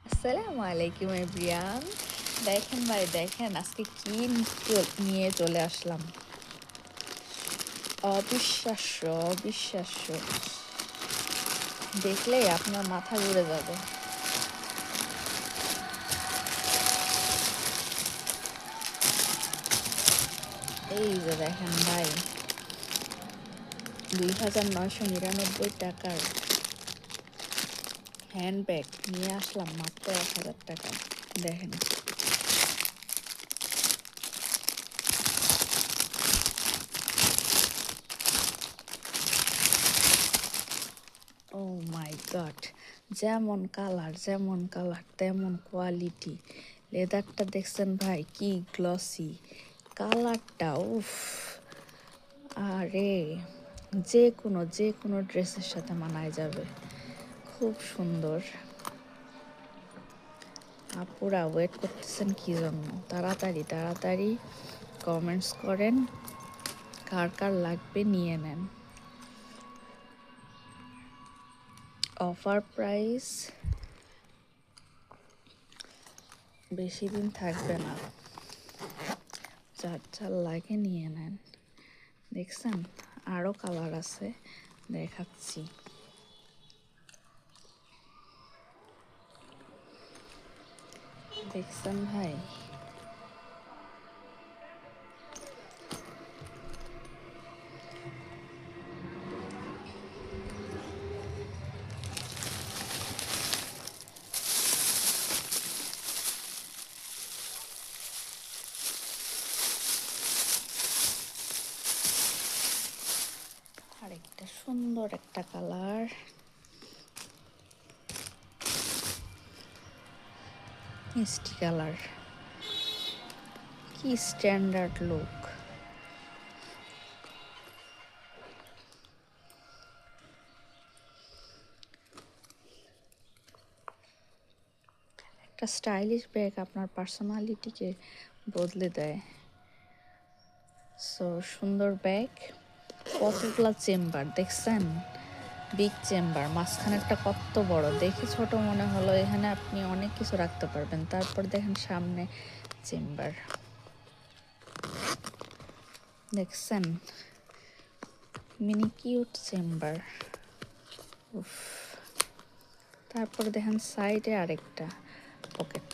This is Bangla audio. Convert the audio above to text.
আসসালামু আলাইকুম এভরিয়ান। দেখেন ভাই, দেখেন আজকে কি নিয়ে চলে আসলাম। অবিশ্বাস্য, অবিশ্বাস্য, দেখলেই আপনার মাথা ঘুরে যাবে। এই যে দেখেন ভাই, 2,999 টাকার হ্যান্ডব্যাগ নিয়ে আসলাম মাত্র 1,000 টাকা। দেখেন, ও মাই গড, যেমন কালার তেমন কোয়ালিটি। লেদারটা দেখছেন ভাই, কি গ্লসি কালারটা, উফ! আরে যে কোনো ড্রেসের সাথে মানায় যাবে, খুব সুন্দর। আপুরা ওয়েট করতেছেন কি জন্য? তাড়াতাড়ি তাড়াতাড়ি কমেন্টস করেন, কার কার লাগবে নিয়ে নেন। অফার প্রাইস, বেশি দিন থাকবে না, যার যার লাগে নিয়ে নেন। দেখছেন, আরও কালার আছে, দেখাচ্ছি। দেখছেন ভাই, আরেকটা সুন্দর একটা কালার, মিষ্টি কালার, কি স্ট্যান্ডার্ড লুক। একটা স্টাইলিশ ব্যাগ আপনার পার্সোনালিটিকে বদলে দেয়। সো সুন্দর ব্যাগ, কতগুলা চেম্বার দেখছেন, বিগ চেম্বার, মাঝখানেরটা কত বড়, দেখে ছোট মনে হলো, এখানে আপনি অনেক কিছু রাখতে পারবেন। তারপর দেখেন সামনে চেম্বার, দেখছেন, মিনি কিউট চেম্বার, উফ! তারপর দেখেন সাইডে আরেকটা পকেট।